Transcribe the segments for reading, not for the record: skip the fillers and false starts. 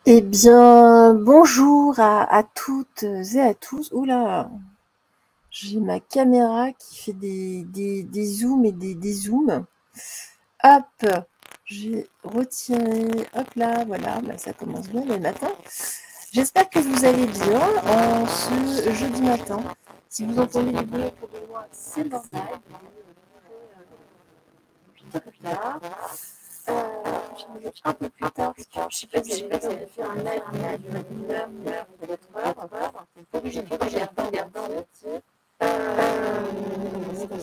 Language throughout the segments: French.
Eh bien, bonjour à toutes et à tous. Oula, j'ai ma caméra qui fait des zooms et des zooms. Hop, j'ai retiré. Hop là, voilà, bah, ça commence bien le matin. J'espère que vous allez bien en ce jeudi matin. Si vous entendez du bruit autour de moi, c'est normal. Il est 8h15. Je vais un peu plus tard, parce que je ne sais pas si j'ai fait un live d'une heure, de 4 heures. J'ai regardé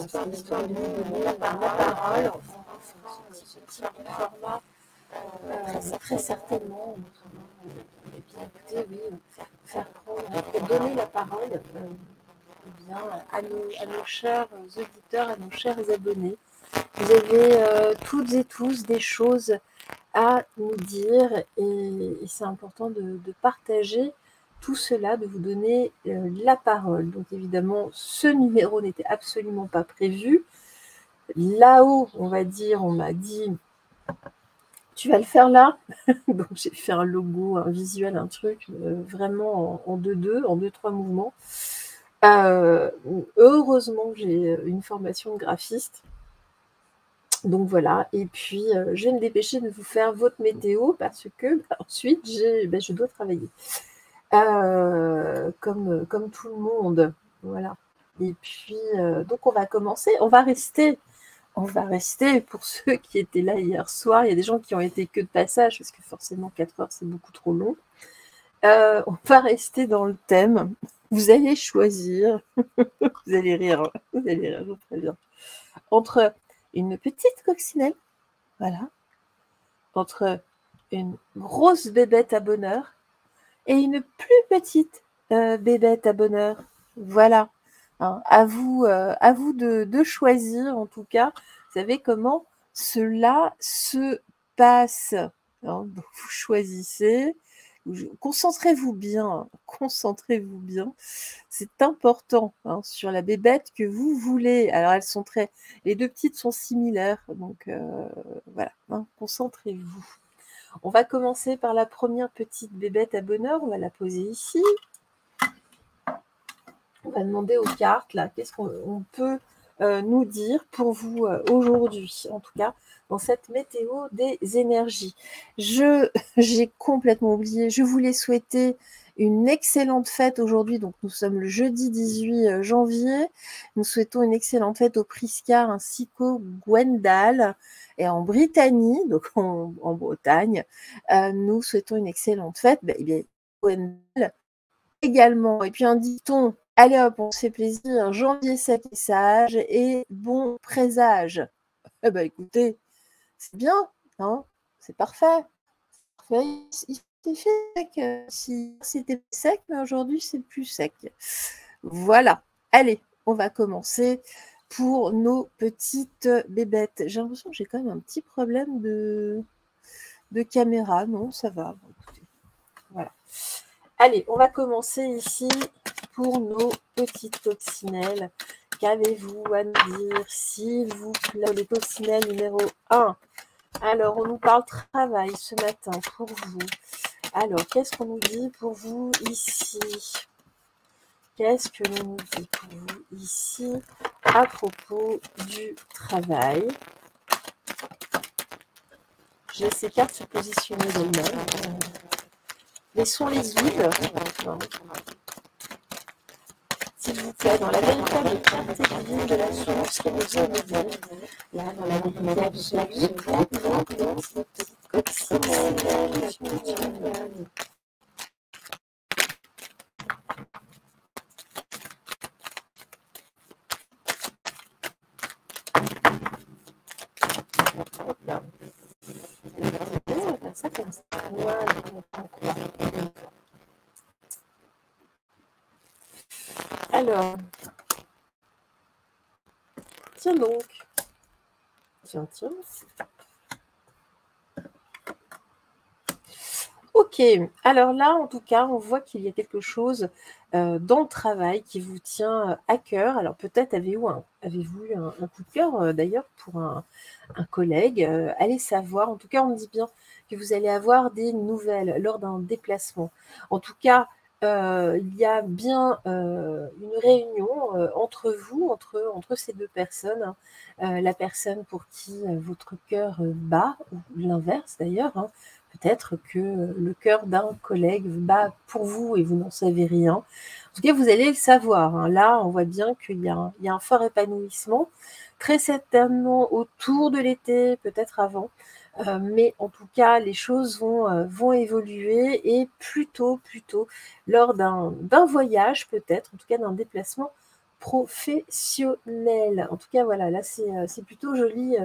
cette histoire de la parole, ce type de format, très certainement. Et bien écoutez, oui, faire prendre, donner la parole bien, à nos chers auditeurs, à nos chers abonnés. Vous avez toutes et tous des choses à nous dire et c'est important de partager tout cela, de vous donner la parole. Donc évidemment, ce numéro n'était absolument pas prévu. Là-haut, on va dire, on m'a dit, tu vas le faire là. Donc j'ai fait un logo, un visuel, un truc vraiment en 2-2, en 2-3 mouvements. Heureusement, j'ai une formation de graphiste. Donc voilà, et puis je vais me dépêcher de vous faire votre météo parce que ensuite je dois travailler comme tout le monde, voilà. Et puis donc on va commencer, on va rester pour ceux qui étaient là hier soir. Il y a des gens qui ont été que de passage parce que forcément 4 heures c'est beaucoup trop long. On va rester dans le thème. Vous allez choisir, vous allez rire, je vous préviens, entre une petite coccinelle, voilà, entre une grosse bébête à bonheur et une plus petite bébête à bonheur. Voilà. Hein, à vous de choisir, en tout cas. Vous savez comment cela se passe. Hein, donc vous choisissez. Concentrez-vous bien. Concentrez-vous bien. C'est important sur la bébête que vous voulez. Alors, elles sont très... Les deux petites sont similaires. Donc, voilà. Hein, concentrez-vous. On va commencer par la première petite bébête à bonheur. On va la poser ici. On va demander aux cartes, là, qu'est-ce qu'on peut nous dire pour vous aujourd'hui, en tout cas, dans cette météo des énergies. J'ai complètement oublié, je voulais souhaiter une excellente fête aujourd'hui, donc nous sommes le jeudi 18 janvier, nous souhaitons une excellente fête au Priscar ainsi qu'au Gwendal, et en Britannie, donc en Bretagne, nous souhaitons une excellente fête, eh bien, Gwendal également, et puis un dicton, allez hop, on se fait plaisir, janvier sec et sage, et bon présage. Eh ben écoutez, c'est bien, hein, c'est parfait. Il s'était fait sec, si c'était sec, mais aujourd'hui c'est plus sec. Voilà, allez, on va commencer pour nos petites bébêtes. J'ai l'impression que j'ai quand même un petit problème de caméra, non, ça va. Bon, écoutez, voilà. Allez, on va commencer ici pour nos petites coccinelles. Qu'avez-vous à nous dire, s'il vous plaît? Les coccinelles numéro 1. Alors, on nous parle travail ce matin pour vous. Alors, qu'est-ce qu'on nous dit pour vous ici? Qu'est-ce que l'on nous dit pour vous ici à propos du travail? J'ai ces cartes se positionner d'elles-mêmes. Laissons-les vivre. S'il vous plaît, dans la véritable clarté divine de la source qui nous est nouvelle, là, dans la vérité absolue, se trouve notre coccinelle. Hop là. On va faire ça comme ça. Voilà. Alors, tiens donc. Tiens. Ok, alors là, en tout cas, on voit qu'il y a quelque chose dans le travail qui vous tient à cœur. Alors peut-être avez-vous eu un coup de cœur d'ailleurs pour un collègue. Allez savoir, en tout cas, on me dit bien que vous allez avoir des nouvelles lors d'un déplacement. En tout cas, il y a bien une réunion entre vous, entre ces deux personnes, hein. La personne pour qui votre cœur bat, ou l'inverse d'ailleurs, hein. Peut-être que le cœur d'un collègue bat pour vous et vous n'en savez rien. En tout cas, vous allez le savoir, hein. Là, on voit bien qu'il y a un fort épanouissement, très certainement autour de l'été, peut-être avant. Mais en tout cas, les choses vont évoluer et plutôt lors d'un voyage peut-être, en tout cas d'un déplacement professionnel. En tout cas, voilà, là c'est plutôt joli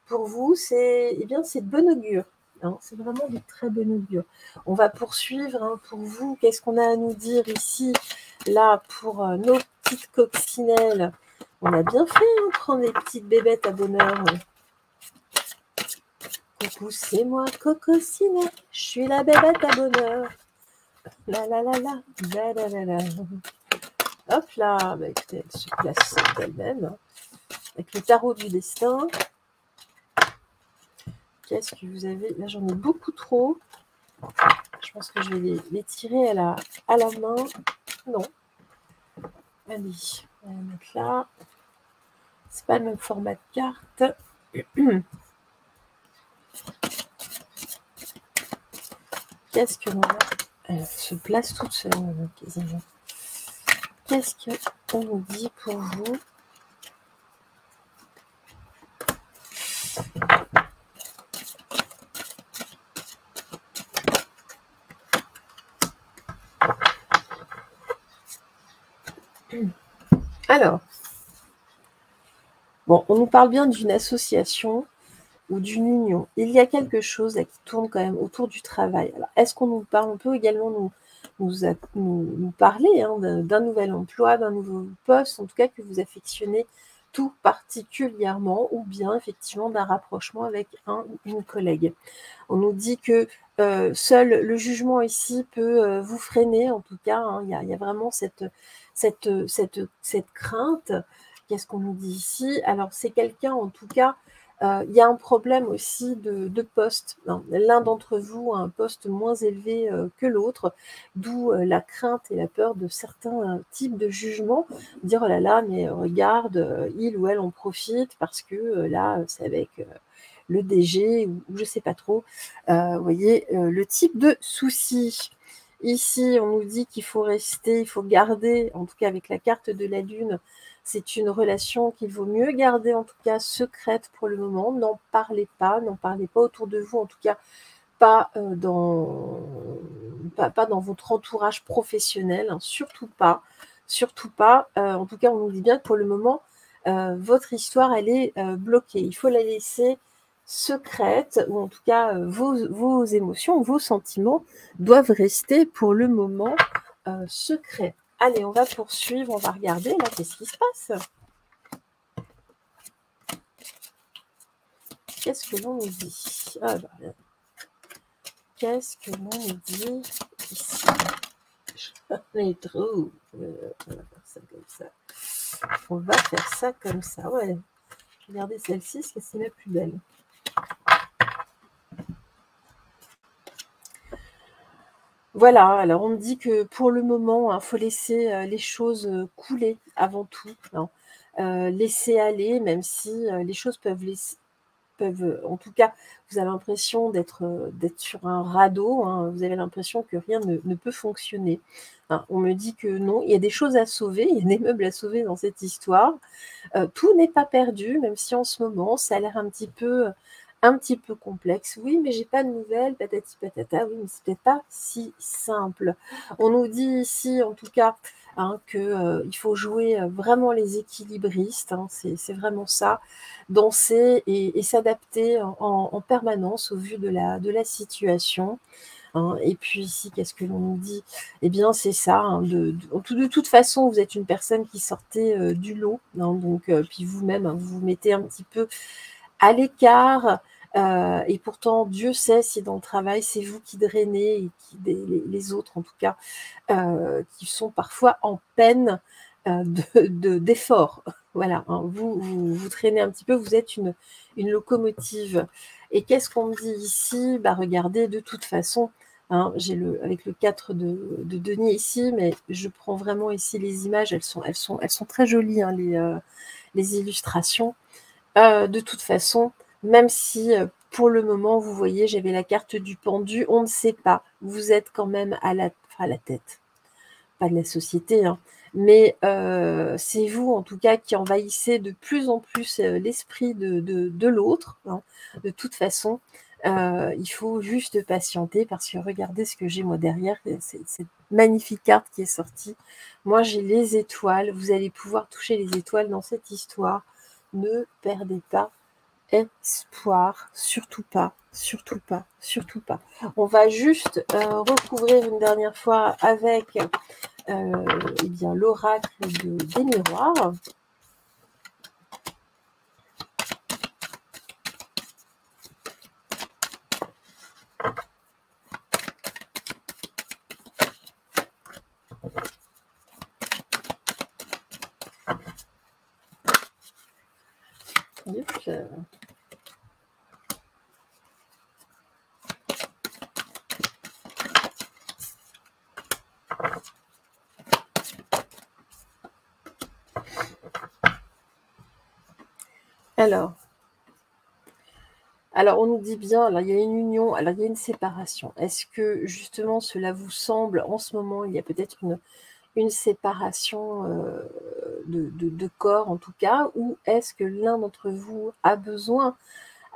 pour vous. C'est de bon augure, hein. C'est vraiment de très bon augure. On va poursuivre, hein, pour vous. Qu'est-ce qu'on a à nous dire ici, là, pour nos petites coccinelles? On a bien fait, hein, prendre les petites bébêtes à bonheur. Coucou, c'est moi, Cococinet, je suis la bébête à bonheur. La la la la, la la la la. Hop là, bah, écoutez, elle se place d'elle-même, avec le tarot du destin. Qu'est-ce que vous avez? Là, j'en ai beaucoup trop. Je pense que je vais les tirer à la main. Non. Allez, on va les mettre là. C'est pas le même format de carte. Qu'est-ce que l'on a? Elle se place toute seule, quasiment. Qu'est-ce qu'on nous dit pour vous? Alors, bon, on nous parle bien d'une association ou d'une union. Il y a quelque chose là, qui tourne quand même autour du travail. Alors, est-ce qu'on nous parle? On peut également nous parler, hein, d'un nouvel emploi, d'un nouveau poste, en tout cas que vous affectionnez tout particulièrement, ou bien effectivement d'un rapprochement avec un ou une collègue. On nous dit que seul le jugement ici peut vous freiner, en tout cas, hein. Il y a vraiment cette crainte. Qu'est-ce qu'on nous dit ici? Alors, c'est quelqu'un, en tout cas, il y a un problème aussi de poste, hein. L'un d'entre vous a un poste moins élevé que l'autre, d'où la crainte et la peur de certains types de jugements. Dire, oh là là, mais regarde, il ou elle en profite parce que là, c'est avec le DG ou je ne sais pas trop. Vous voyez, le type de souci. Ici, on nous dit qu'il faut rester, il faut garder, en tout cas avec la carte de la Lune, c'est une relation qu'il vaut mieux garder, en tout cas secrète pour le moment. N'en parlez pas autour de vous, en tout cas pas dans votre entourage professionnel, hein, surtout pas. En tout cas, on nous dit bien que pour le moment, votre histoire, elle est bloquée. Il faut la laisser secrète, ou en tout cas, vos émotions, vos sentiments doivent rester pour le moment secrets. Allez, on va poursuivre, on va regarder là, qu'est-ce qui se passe? Qu'est-ce que l'on nous dit? Qu'est-ce que l'on nous dit ici? J'en ai trop. On va faire ça comme ça. On va faire ça comme ça, ouais. Regardez celle-ci, parce que c'est la plus belle. Voilà, alors on me dit que pour le moment, il faut laisser les choses couler avant tout, hein. Laisser aller, même si les choses peuvent, en tout cas, vous avez l'impression d'être sur un radeau, hein. Vous avez l'impression que rien ne peut fonctionner, hein. On me dit que non, il y a des choses à sauver, il y a des meubles à sauver dans cette histoire. Tout n'est pas perdu, même si en ce moment, ça a l'air un petit peu complexe. Oui, mais j'ai pas de nouvelles, patati patata. Oui, mais c'est peut-être pas si simple. On nous dit ici, en tout cas, hein, que il faut jouer vraiment les équilibristes, hein. C'est vraiment ça, danser et s'adapter en permanence au vu de la situation, hein. Et puis ici, qu'est-ce que l'on nous dit? Eh bien, c'est ça, hein, de toute façon, vous êtes une personne qui sortait du lot, hein, donc puis vous-même, hein, vous vous mettez un petit peu à l'écart, et pourtant Dieu sait si dans le travail, c'est vous qui drainez et qui les autres en tout cas, qui sont parfois en peine d'effort. Voilà, hein, vous traînez un petit peu, vous êtes une locomotive. Et qu'est-ce qu'on me dit ici? Bah, regardez, de toute façon, hein, j'ai avec le 4 de denier ici, mais je prends vraiment ici les images, elles sont très jolies, hein, les illustrations. De toute façon, même si pour le moment, vous voyez, j'avais la carte du pendu, on ne sait pas. Vous êtes quand même à la tête, pas de la société, hein, mais c'est vous, en tout cas, qui envahissez de plus en plus l'esprit de l'autre, hein. De toute façon, il faut juste patienter parce que regardez ce que j'ai moi derrière, cette magnifique carte qui est sortie. Moi, j'ai les étoiles. Vous allez pouvoir toucher les étoiles dans cette histoire. Ne perdez pas espoir, surtout pas, surtout pas, surtout pas. On va juste recouvrir une dernière fois avec eh bien, l'oracle des miroirs. Alors, on nous dit bien, alors il y a une union, alors il y a une séparation. Est-ce que justement cela vous semble, en ce moment, il y a peut-être une séparation de corps en tout cas, ou est-ce que l'un d'entre vous a besoin,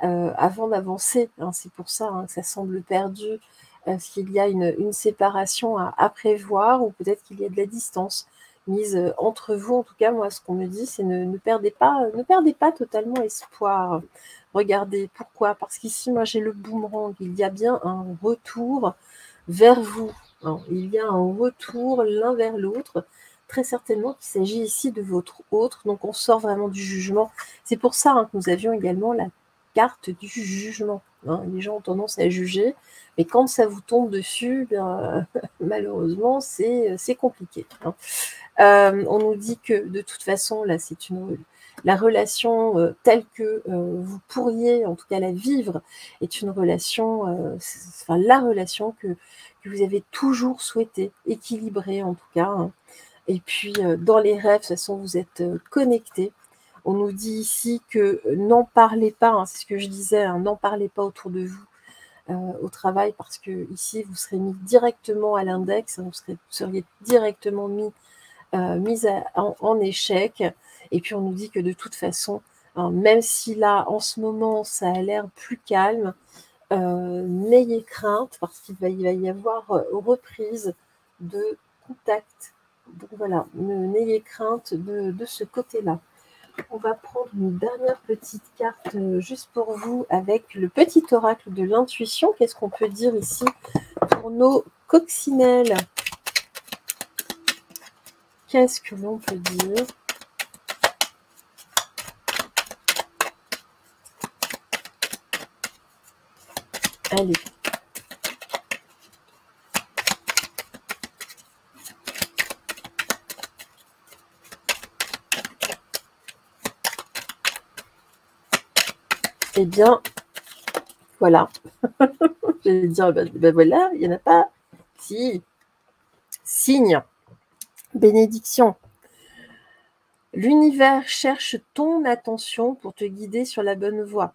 avant d'avancer, hein, c'est pour ça hein, que ça semble perdu, est-ce qu'il y a une séparation à prévoir, ou peut-être qu'il y a de la distance mise entre vous. En tout cas, moi, ce qu'on me dit, c'est ne perdez pas totalement espoir. Regardez, pourquoi? Parce qu'ici, moi, j'ai le boomerang. Il y a bien un retour vers vous, hein. Il y a un retour l'un vers l'autre. Très certainement qu'il s'agit ici de votre autre. Donc, on sort vraiment du jugement. C'est pour ça hein, que nous avions également la carte du jugement, hein. Les gens ont tendance à juger, mais quand ça vous tombe dessus, bien, malheureusement, c'est compliqué, hein. On nous dit que de toute façon, là, c'est la relation telle que vous pourriez, en tout cas, la vivre, est une relation, enfin, la relation que vous avez toujours souhaité, équilibrée en tout cas, hein. Et puis, dans les rêves, de toute façon, vous êtes connectés. On nous dit ici que n'en parlez pas, hein, c'est ce que je disais, hein, n'en parlez pas autour de vous au travail, parce que ici, vous serez mis directement à l'index, hein, vous seriez directement mise en échec. Et puis on nous dit que de toute façon, hein, même si là, en ce moment, ça a l'air plus calme, n'ayez crainte parce qu'il va y avoir reprise de contact. Donc voilà, n'ayez crainte de ce côté-là. On va prendre une dernière petite carte juste pour vous avec le petit oracle de l'intuition. Qu'est-ce qu'on peut dire ici pour nos coccinelles? Qu'est-ce que l'on peut dire? Allez. Eh bien, voilà. J'allais dire, ben voilà, il n'y en a pas. Si. Signe. Bénédiction. L'univers cherche ton attention pour te guider sur la bonne voie.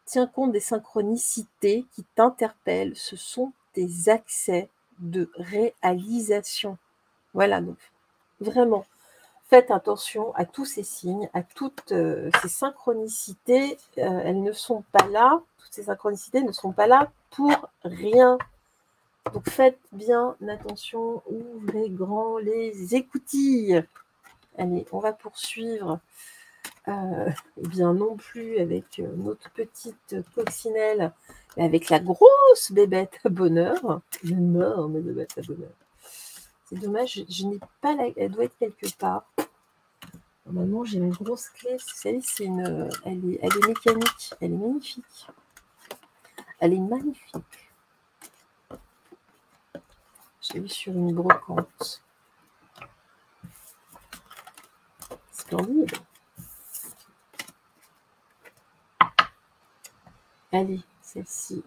Tiens compte des synchronicités qui t'interpellent. Ce sont des accès de réalisation. Voilà, donc vraiment, faites attention à tous ces signes, à toutes ces synchronicités. Elles ne sont pas là, toutes ces synchronicités ne sont pas là pour rien. Donc faites bien attention, ouvrez grand les écoutilles. Allez, on va poursuivre. Eh bien non plus avec notre petite coccinelle, mais avec la grosse bébête à bonheur, l'énorme bébête à bonheur. C'est dommage, je n'ai pas elle doit être quelque part. Normalement, j'ai une grosse clé. Elle est mécanique. Elle est magnifique. Elle est magnifique. Je l'ai vue sur une brocante. Splendide. Allez, celle-ci,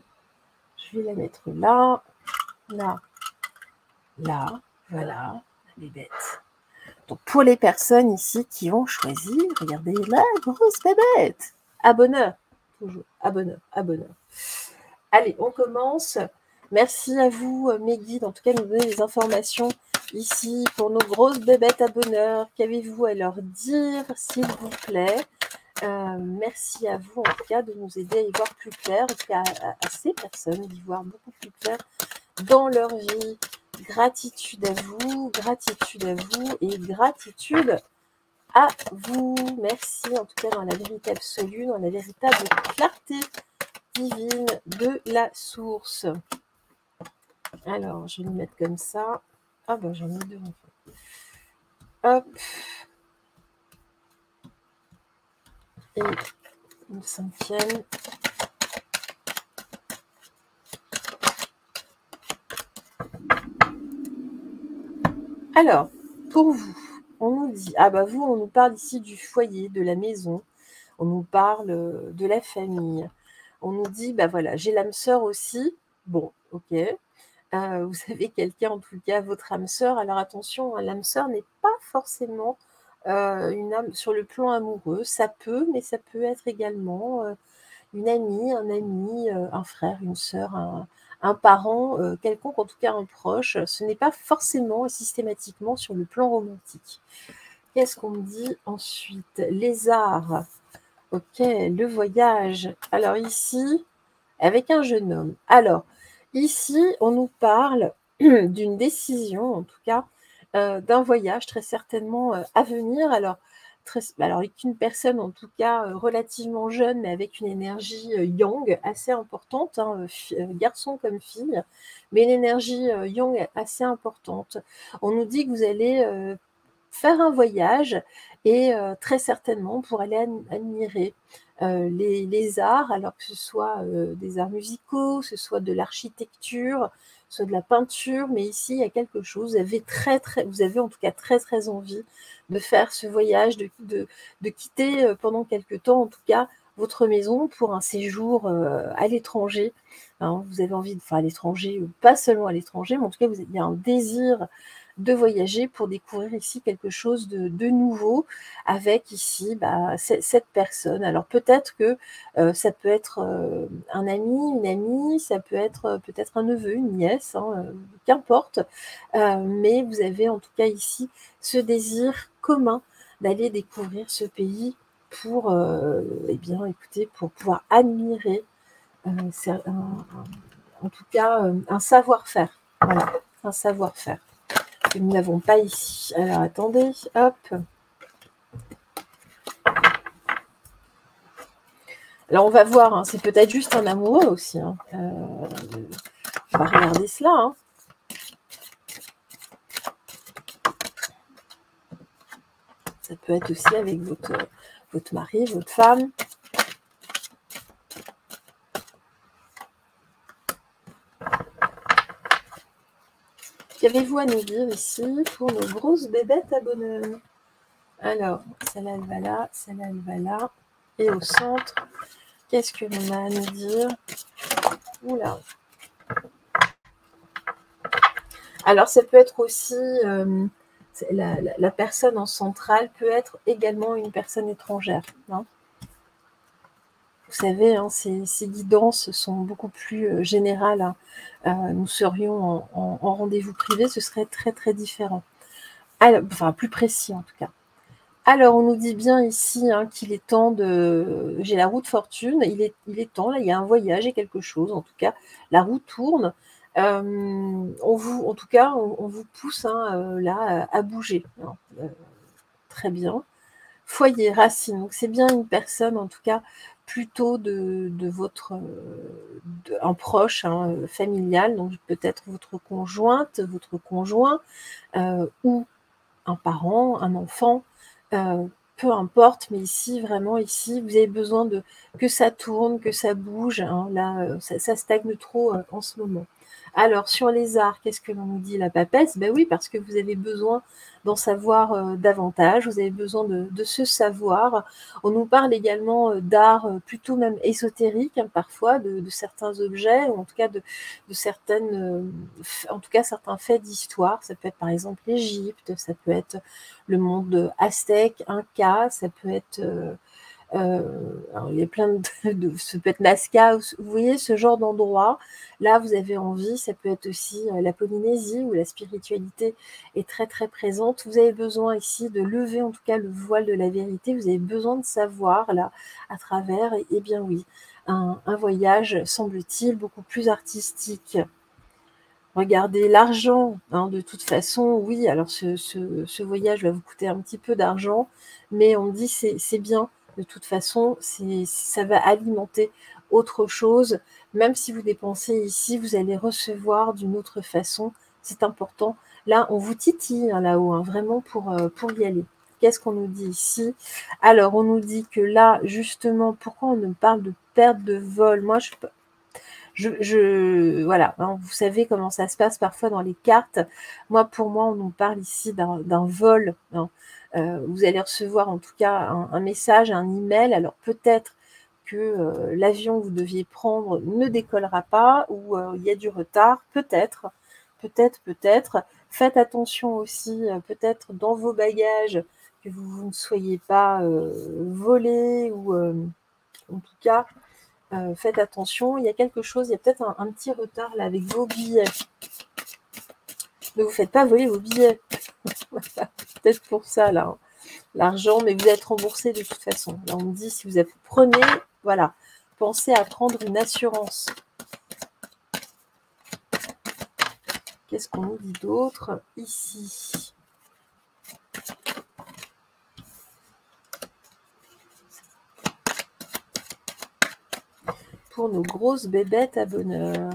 je vais la mettre là, là, là, voilà, elle est bête. Donc, pour les personnes ici qui vont choisir, regardez la grosse bébête. À bonheur, toujours, à bonheur, à bonheur. Allez, on commence. Merci à vous, mes guides, en tout cas, de nous donner les informations ici pour nos grosses bébêtes à bonheur. Qu'avez-vous à leur dire, s'il vous plaît? Merci à vous, en tout cas, de nous aider à y voir plus clair, et à ces personnes d'y voir beaucoup plus clair dans leur vie. Gratitude à vous et gratitude à vous. Merci, en tout cas, dans la vérité absolue, dans la véritable clarté divine de la source. Alors, je vais le mettre comme ça. Ah ben, j'en ai deux en fait. Hop. Et une cinquième. Alors, pour vous, on nous dit, ah bah vous, on nous parle ici du foyer, de la maison, on nous parle de la famille, on nous dit, bah voilà, j'ai l'âme sœur aussi, bon, ok, vous avez quelqu'un, en tout cas, votre âme sœur, alors attention, hein, l'âme sœur n'est pas forcément une âme sur le plan amoureux, ça peut, mais ça peut être également une amie, un ami, un frère, une sœur, un parent quelconque, en tout cas un proche. Ce n'est pas forcément et systématiquement sur le plan romantique. Qu'est-ce qu'on me dit ensuite? Les arts. Ok, le voyage. Alors ici, avec un jeune homme. Alors, ici, on nous parle d'une décision, en tout cas, d'un voyage très certainement à venir. Alors, avec une personne, en tout cas, relativement jeune, mais avec une énergie yang assez importante, hein, garçon comme fille, mais une énergie yang assez importante. On nous dit que vous allez faire un voyage et très certainement pour aller admirer les arts, alors que ce soit des arts musicaux, que ce soit de l'architecture, soit de la peinture, mais ici il y a quelque chose, vous avez en tout cas très envie de faire ce voyage, de quitter pendant quelque temps en tout cas votre maison pour un séjour à l'étranger. Hein, vous avez envie de faire à l'étranger, ou pas seulement à l'étranger, mais en tout cas il y a un désir de voyager pour découvrir ici quelque chose de nouveau avec ici cette personne. Alors peut-être que ça peut être un ami, une amie, ça peut être peut-être un neveu, une nièce, hein, qu'importe. Mais vous avez en tout cas ici ce désir commun d'aller découvrir ce pays pour, eh bien, écoutez, pour pouvoir admirer en tout cas un savoir-faire. Voilà, un savoir-faire que nous n'avons pas ici. Alors attendez, hop. Alors on va voir, hein, c'est peut-être juste un amoureux aussi. Hein. On va regarder cela. Hein. Ça peut être aussi avec votre mari, votre femme. Qu'avez-vous à nous dire ici pour nos grosses bébêtes à bonheur? Alors, celle-là, elle va là, celle-là, elle va là. Et au centre, qu'est-ce que l'on a à nous dire? Oula. Alors, ça peut être aussi... la personne en centrale peut être également une personne étrangère. Hein. Vous savez, hein, ces guidances sont beaucoup plus générales. Hein. Nous serions en rendez-vous privé, ce serait très différent. Alors, enfin, plus précis en tout cas. Alors, on nous dit bien ici hein, qu'il est temps de... J'ai la roue de fortune, il est temps, là, il y a un voyage et quelque chose, en tout cas, la roue tourne. En tout cas, on vous pousse hein, là à bouger. Hein. Très bien. Foyer, racine, donc c'est bien une personne, en tout cas, plutôt de votre... un proche hein, familial, donc peut-être votre conjointe, votre conjoint, ou un parent, un enfant, peu importe, mais ici, vraiment, ici, vous avez besoin que ça tourne, que ça bouge. Hein, là, ça stagne trop en ce moment. Alors, sur les arts, qu'est-ce que l'on nous dit, la papesse? Ben oui, parce que vous avez besoin d'en savoir davantage, vous avez besoin de ce savoir. On nous parle également d'art plutôt même ésotérique, hein, parfois, de certains objets, ou en tout cas de certaines, en tout cas certains faits d'histoire. Ça peut être par exemple l'Égypte, ça peut être le monde aztèque, inca, ça peut être alors il y a plein ça peut être Nazca, vous voyez ce genre d'endroit. Là, vous avez envie, ça peut être aussi la Polynésie où la spiritualité est très très présente. Vous avez besoin ici de lever en tout cas le voile de la vérité. Vous avez besoin de savoir là à travers. Et bien oui, un voyage semble-t-il beaucoup plus artistique. Regardez l'argent, hein, de toute façon, oui, alors ce voyage va vous coûter un petit peu d'argent, mais on me dit c'est bien, de toute façon, ça va alimenter autre chose. Même si vous dépensez ici, vous allez recevoir d'une autre façon, c'est important. Là, on vous titille hein, là-haut, hein, vraiment pour y aller. Qu'est-ce qu'on nous dit ici? Alors, on nous dit que là, justement, pourquoi on nous parle de perte de vol? Moi, voilà, hein, vous savez comment ça se passe parfois dans les cartes. Pour moi, on nous parle ici d'un vol, hein. Vous allez recevoir en tout cas un message, un email. Alors peut-être que l'avion que vous deviez prendre ne décollera pas ou il y a du retard. Peut-être. Faites attention aussi, peut-être dans vos bagages, que vous ne soyez pas volés ou en tout cas, faites attention, il y a quelque chose, il y a peut-être un petit retard là avec vos billets. Ne vous faites pas voler vos billets. Peut-être pour ça, là, hein, l'argent, mais vous êtes remboursé de toute façon. Là, on me dit, si vous prenez, voilà, pensez à prendre une assurance. Qu'est-ce qu'on nous dit d'autre ici? Pour nos grosses bébêtes à bonheur.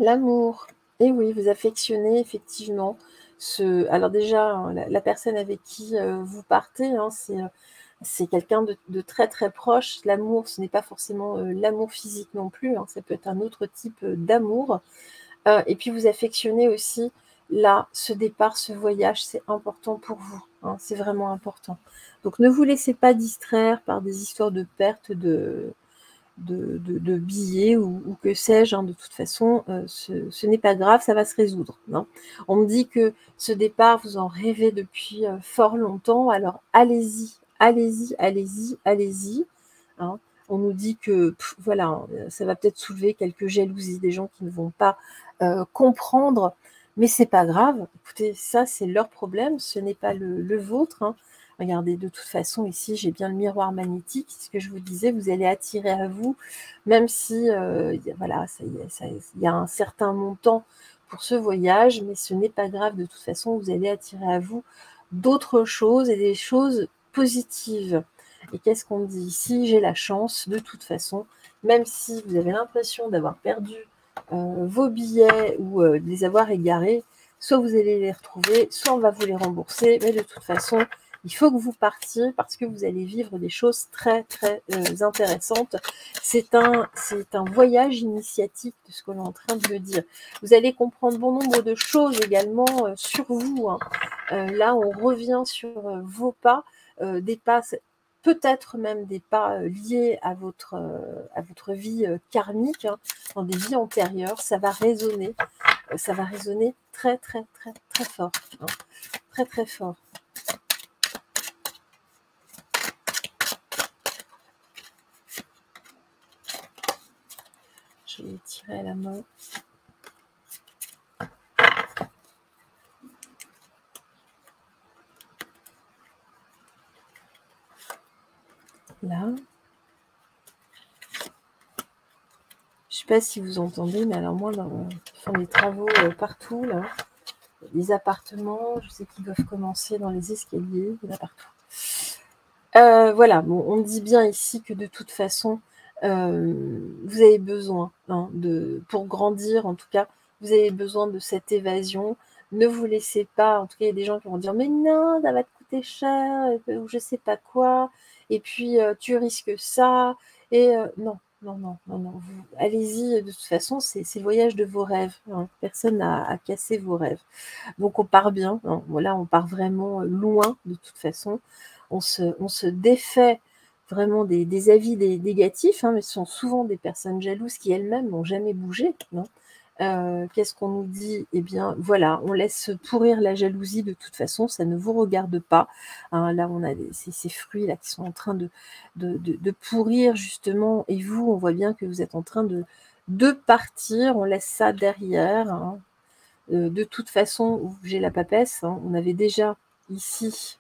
L'amour. Et oui, vous affectionnez effectivement alors déjà, hein, la personne avec qui vous partez, hein, c'est quelqu'un de très très proche. L'amour, ce n'est pas forcément l'amour physique non plus, hein, ça peut être un autre type d'amour. Et puis vous affectionnez aussi, là, ce départ, ce voyage, c'est important pour vous, hein, c'est vraiment important. Donc ne vous laissez pas distraire par des histoires de perte de billets ou que sais-je, hein, de toute façon, ce n'est pas grave, ça va se résoudre, hein. On me dit que ce départ, vous en rêvez depuis fort longtemps, alors allez-y, allez-y, allez-y, allez-y, hein. On nous dit que, voilà, hein, ça va peut-être soulever quelques jalousies, des gens qui ne vont pas comprendre, mais c'est pas grave. Écoutez, ça, c'est leur problème, ce n'est pas le vôtre, hein. Regardez, de toute façon, ici, j'ai bien le miroir magnétique. Ce que je vous disais, vous allez attirer à vous, même si, voilà, il y a un certain montant pour ce voyage, mais ce n'est pas grave. De toute façon, vous allez attirer à vous d'autres choses et des choses positives. Et qu'est-ce qu'on dit ici? J'ai la chance, de toute façon, même si vous avez l'impression d'avoir perdu vos billets ou de les avoir égarés, soit vous allez les retrouver, soit on va vous les rembourser, mais de toute façon, il faut que vous partiez parce que vous allez vivre des choses très très intéressantes. C'est un voyage initiatique de ce que l'on est en train de me dire. Vous allez comprendre bon nombre de choses également sur vous, hein. Là, on revient sur vos pas, des pas, peut-être même des pas liés à votre vie karmique, hein, dans des vies antérieures. Ça va résonner très très très très fort, hein, très très fort. Je vais tirer à la main. Là. Je ne sais pas si vous entendez, mais alors moi, ils font des travaux partout, là. Les appartements, je sais qu'ils doivent commencer dans les escaliers, il y en a partout. Voilà, bon, on dit bien ici que de toute façon, vous avez besoin, hein, pour grandir, en tout cas, vous avez besoin de cette évasion. Ne vous laissez pas, en tout cas, il y a des gens qui vont dire « Mais non, ça va te coûter coûter cher, ou je sais pas quoi, et puis tu risques ça, et non, non, non, non, non, allez-y, de toute façon, c'est le voyage de vos rêves, hein. Personne n'a à casser vos rêves. Donc on part bien, hein. Voilà, on part vraiment loin, de toute façon. On se défait vraiment des avis négatifs, hein, mais ce sont souvent des personnes jalouses qui elles-mêmes n'ont jamais bougé, non. Qu'est-ce qu'on nous dit? Eh bien, voilà, on laisse pourrir la jalousie de toute façon, ça ne vous regarde pas, hein. Là, on a ces fruits-là qui sont en train de pourrir justement, et vous, on voit bien que vous êtes en train de partir, on laisse ça derrière, hein. De toute façon, j'ai la papesse, hein. On avait déjà ici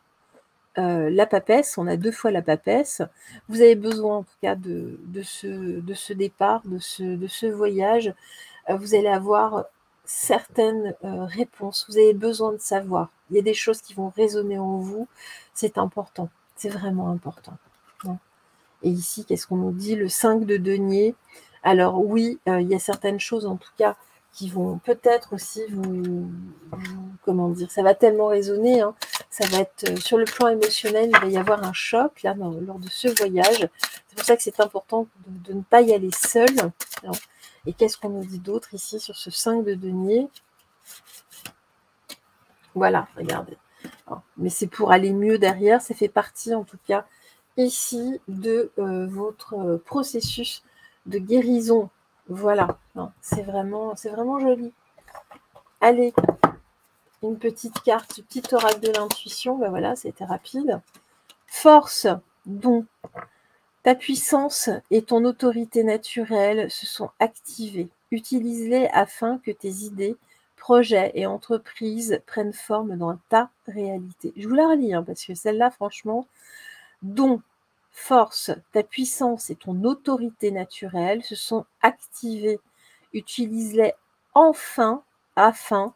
la papesse, on a 2 fois la papesse. Vous avez besoin en tout cas de ce départ, de ce voyage. Vous allez avoir certaines réponses. Vous avez besoin de savoir. Il y a des choses qui vont résonner en vous. C'est important. C'est vraiment important, hein. Et ici, qu'est-ce qu'on nous dit? Le 5 de denier. Alors oui, il y a certaines choses en tout cas qui vont peut-être aussi comment dire, ça va tellement résonner, hein. Ça va être sur le plan émotionnel, il va y avoir un choc là lors de ce voyage. C'est pour ça que c'est important de ne pas y aller seul, hein. Et qu'est-ce qu'on nous dit d'autre ici sur ce 5 de denier? Voilà, regardez. Mais c'est pour aller mieux derrière, ça fait partie en tout cas ici de votre processus de guérison. Voilà, c'est vraiment joli. Allez, une petite carte, petit oracle de l'intuition, ben voilà, c'était rapide. Force, don. Ta puissance et ton autorité naturelle se sont activées. Utilise-les afin que tes idées, projets et entreprises prennent forme dans ta réalité. Je vous la relis, hein, parce que celle-là, franchement, don, force, ta puissance et ton autorité naturelle se sont activées. Utilise-les enfin afin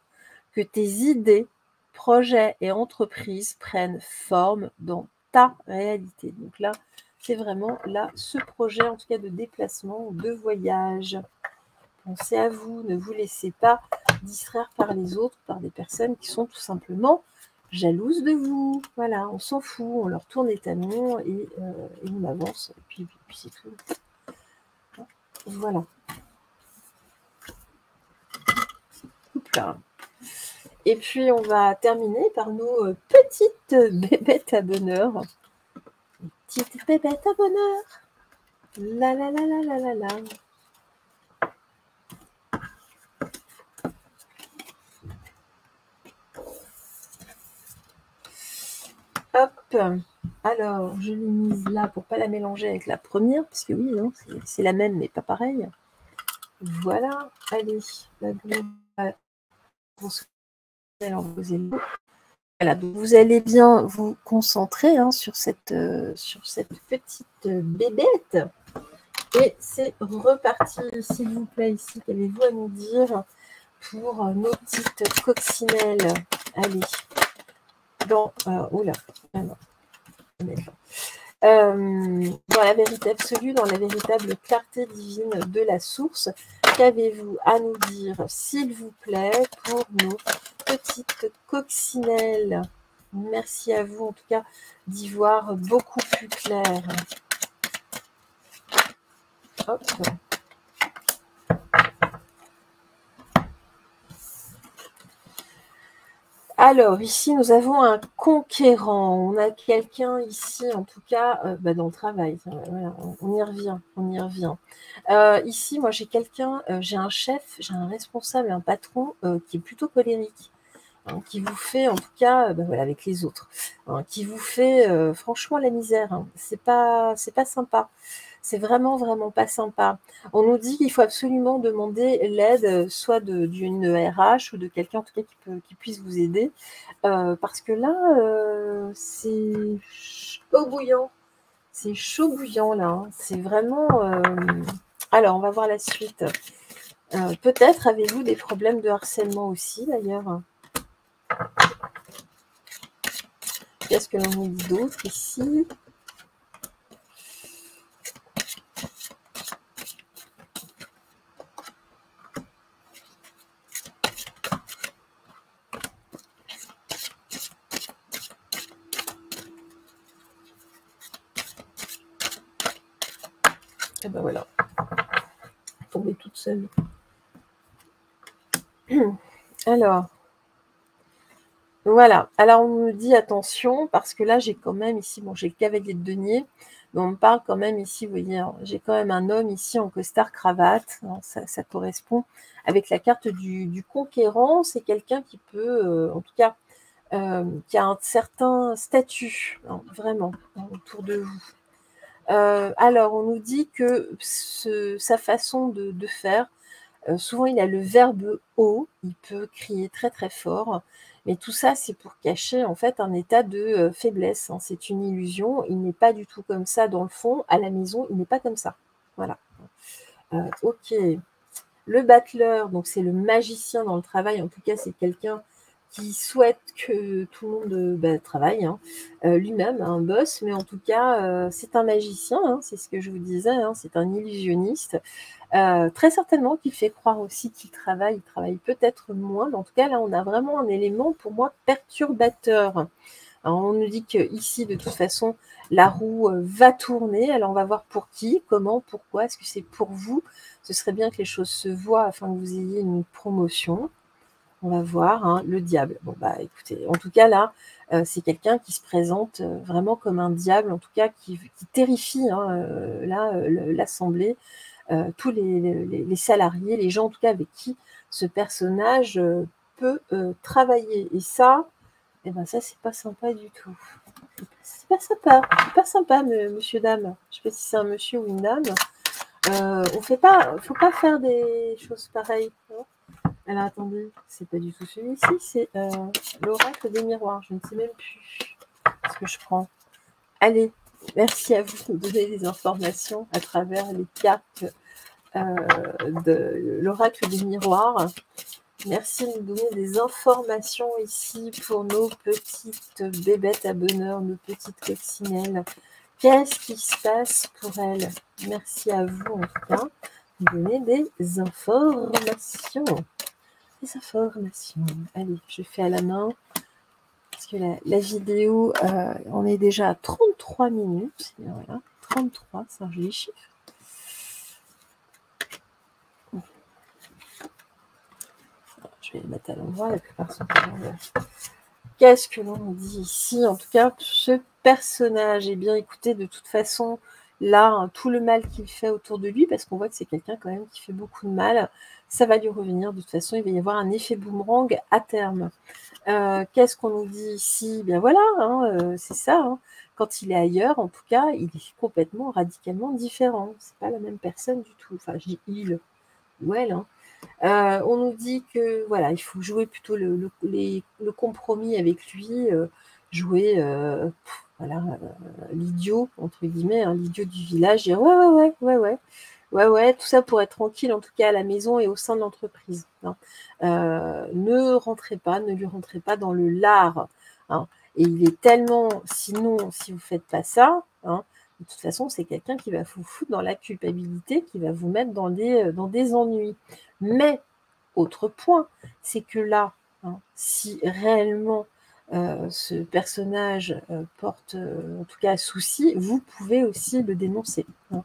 que tes idées, projets et entreprises prennent forme dans ta réalité. Donc là, c'est vraiment là ce projet, en tout cas de déplacement, de voyage. Pensez à vous, ne vous laissez pas distraire par les autres, par des personnes qui sont tout simplement jalouses de vous. Voilà, on s'en fout, on leur tourne les talons et on avance, et puis c'est tout. Voilà. Oups là. Et puis on va terminer par nos petites bébêtes à bonheur. Petite bébête à bonheur. La la la la la la la. Hop. Alors, je l'ai mise là pour pas la mélanger avec la première, parce que oui, non, c'est la même, mais pas pareil. Voilà. Allez. Voilà, donc vous allez bien vous concentrer, hein, sur cette petite bébête. Et c'est reparti, s'il vous plaît, ici. Qu'avez-vous à nous dire pour nos petites coccinelles? Allez, dans oula, dans la vérité absolue, dans la véritable clarté divine de la source, qu'avez-vous à nous dire, s'il vous plaît, pour nos petites coccinelles? Merci à vous, en tout cas, d'y voir beaucoup plus clair. Hop. Alors, ici, nous avons un conquérant. On a quelqu'un ici, en tout cas, dans le travail. Voilà, on y revient, on y revient. Ici, moi, j'ai quelqu'un, j'ai un chef, j'ai un responsable, un patron qui est plutôt colérique, hein, qui vous fait, en tout cas, voilà, avec les autres, hein, qui vous fait franchement la misère, hein. C'est pas sympa. C'est vraiment, vraiment pas sympa. On nous dit qu'il faut absolument demander l'aide, soit d'une RH ou de quelqu'un en tout cas qui puisse vous aider, parce que là, c'est chaud bouillant. C'est chaud bouillant là, hein. C'est vraiment. Alors, on va voir la suite. Peut-être avez-vous des problèmes de harcèlement aussi d'ailleurs. Qu'est-ce que l'on nous dit d'autre ici? ben voilà, tombée toute seule. Alors, voilà. Alors, on me dit attention, parce que là, j'ai quand même ici, bon, j'ai le cavalier de denier, mais on me parle quand même ici, vous voyez, j'ai quand même un homme ici en costard-cravate, ça correspond avec la carte du conquérant, c'est quelqu'un qui peut, en tout cas, qui a un certain statut, hein, vraiment, autour de vous. Alors, on nous dit que sa façon de faire, souvent il a le verbe haut, il peut crier très très fort, mais tout ça c'est pour cacher en fait un état de faiblesse, hein. C'est une illusion, il n'est pas du tout comme ça dans le fond, à la maison il n'est pas comme ça. Voilà. Ok. Le battleur, donc c'est le magicien dans le travail, en tout cas c'est quelqu'un qui souhaite que tout le monde travaille, hein, lui-même, un boss, mais en tout cas c'est un magicien, hein, c'est ce que je vous disais, hein, c'est un illusionniste, très certainement qu'il fait croire aussi qu'il travaille, il travaille peut-être moins, mais en tout cas là on a vraiment un élément pour moi perturbateur. Alors, on nous dit que ici, de toute façon, la roue va tourner. Alors, on va voir pour qui, comment, pourquoi. Est-ce que c'est pour vous? Ce serait bien que les choses se voient afin que vous ayez une promotion. On va voir, hein, le diable. Bon, bah écoutez, en tout cas, là, c'est quelqu'un qui se présente vraiment comme un diable, en tout cas, qui terrifie hein, l'assemblée, tous les salariés, les gens, en tout cas, avec qui ce personnage peut travailler. Et ça, eh ben ça, c'est pas sympa du tout. C'est pas sympa. C'est pas sympa, monsieur, dame. Je sais pas si c'est un monsieur ou une dame. On fait pas, faut pas faire des choses pareilles. Hein. Alors attendez, c'est pas du tout celui-ci, c'est l'oracle des miroirs. Je ne sais même plus ce que je prends. Allez, merci à vous de me donner des informations à travers les cartes de l'oracle des miroirs. Merci de nous donner des informations ici pour nos petites bébêtes à bonheur, nos petites coccinelles. Qu'est-ce qui se passe pour elles? Merci à vous en tout cas de nous donner des informations. Des informations. Allez, je fais à la main parce que la vidéo, on est déjà à 33 minutes. Et voilà, 33, c'est un joli chiffre. Je vais les mettre à l'endroit, la plupart sont à l'envers. Qu'est-ce que l'on dit ici? En tout cas, ce personnage, eh bien, écoutez, de toute façon, là, hein, tout le mal qu'il fait autour de lui, parce qu'on voit que c'est quelqu'un quand même qui fait beaucoup de mal, ça va lui revenir. De toute façon, il va y avoir un effet boomerang à terme. Qu'est-ce qu'on nous dit ici? Bien voilà, hein, c'est ça. Hein. Quand il est ailleurs, en tout cas, il est complètement, radicalement différent. C'est pas la même personne du tout. Enfin, je dis il ou elle. Hein. On nous dit que voilà, il faut jouer plutôt le compromis avec lui, jouer voilà, l'idiot, entre guillemets, hein, l'idiot du village, dire ouais, tout ça pour être tranquille, en tout cas à la maison et au sein de l'entreprise. Hein. Ne lui rentrez pas dans le lard. Hein. Et il est tellement, sinon, si vous ne faites pas ça, hein, de toute façon, c'est quelqu'un qui va vous foutre dans la culpabilité, qui va vous mettre dans des ennuis. Mais, autre point, c'est que là, hein, si réellement ce personnage porte en tout cas souci, vous pouvez aussi le dénoncer. Hein.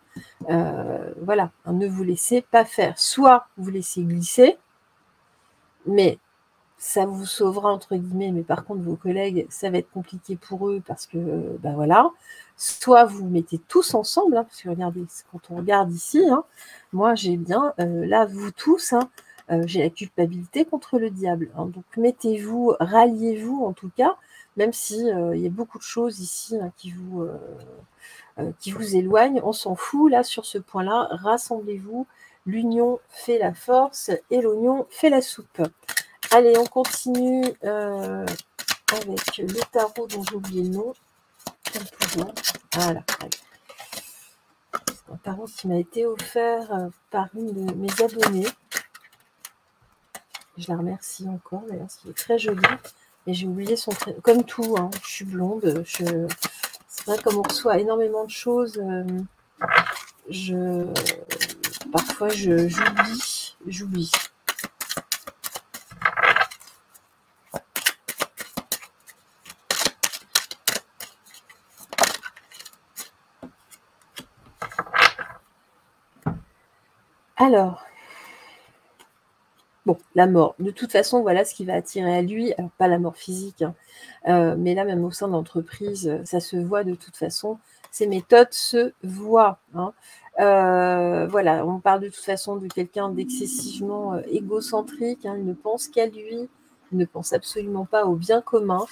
Voilà, hein, ne vous laissez pas faire. Soit vous laissez glisser, mais ça vous sauvera entre guillemets, mais par contre vos collègues, ça va être compliqué pour eux parce que, ben voilà, soit vous mettez tous ensemble, hein, parce que regardez, quand on regarde ici, hein, moi j'ai bien, là vous tous, hein, j'ai la culpabilité contre le diable. Hein, donc mettez-vous, ralliez-vous en tout cas, même si il y a beaucoup de choses ici hein, qui vous éloignent, on s'en fout là sur ce point-là, rassemblez-vous, l'union fait la force et l'oignon fait la soupe. Allez, on continue avec le tarot dont j'ai oublié le nom. Voilà. C'est un tarot qui m'a été offert par une de mes abonnées. Je la remercie encore, d'ailleurs, c'est très joli. Et j'ai oublié son prénom. Comme tout, hein, je suis blonde. C'est vrai, comme on reçoit énormément de choses, parfois j'oublie. Alors, bon, la mort. De toute façon, voilà ce qui va attirer à lui. Alors, pas la mort physique, hein, mais là, même au sein de l'entreprise, ça se voit de toute façon. Ces méthodes se voient, hein. Voilà, on parle de toute façon de quelqu'un d'excessivement égocentrique, hein. Il ne pense qu'à lui, il ne pense absolument pas au bien commun.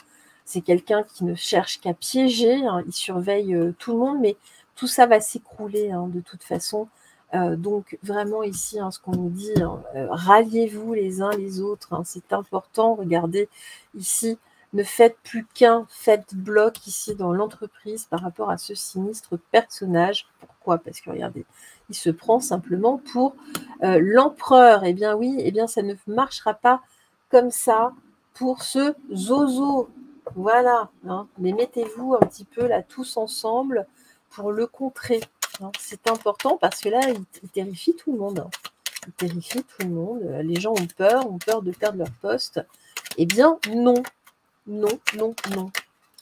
C'est quelqu'un qui ne cherche qu'à piéger, hein. Il surveille tout le monde, mais tout ça va s'écrouler, hein, de toute façon. Donc vraiment ici, hein, ce qu'on nous dit, hein, ralliez-vous les uns les autres, hein, c'est important. Regardez ici, ne faites plus qu'un, faites bloc ici dans l'entreprise par rapport à ce sinistre personnage. Pourquoi? Parce que regardez, il se prend simplement pour l'empereur. Eh bien oui, eh bien ça ne marchera pas comme ça pour ce zozo. Voilà, hein. Mais mettez-vous un petit peu là tous ensemble pour le contrer. C'est important parce que là, il terrifie tout le monde, hein. Il terrifie tout le monde. Les gens ont peur de perdre leur poste. Eh bien, non, non, non, non.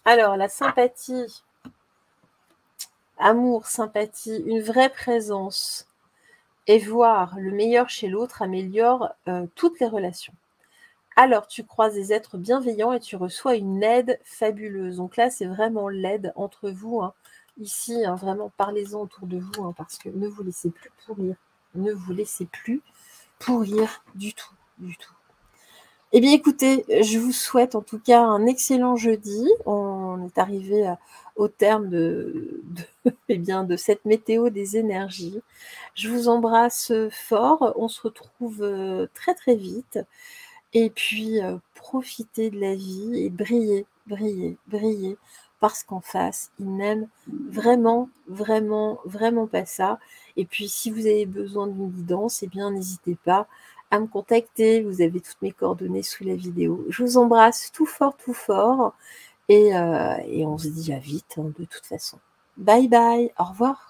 Alors, la sympathie, amour, sympathie, une vraie présence et voir le meilleur chez l'autre améliore toutes les relations. Alors, tu croises des êtres bienveillants et tu reçois une aide fabuleuse. Donc là, c'est vraiment l'aide entre vous, hein. Ici, hein, vraiment, parlez-en autour de vous, hein, parce que ne vous laissez plus pourrir. Ne vous laissez plus pourrir du tout, du tout. Eh bien, écoutez, je vous souhaite en tout cas un excellent jeudi. On est arrivé au terme eh bien, de cette météo des énergies. Je vous embrasse fort. On se retrouve très, très vite. Et puis, profitez de la vie et brillez, brillez, brillez, parce qu'en face, ils n'aiment vraiment, vraiment, vraiment pas ça. Et puis, si vous avez besoin d'une guidance, eh bien, n'hésitez pas à me contacter. Vous avez toutes mes coordonnées sous la vidéo. Je vous embrasse tout fort et on se dit à vite, hein, de toute façon. Bye bye, au revoir.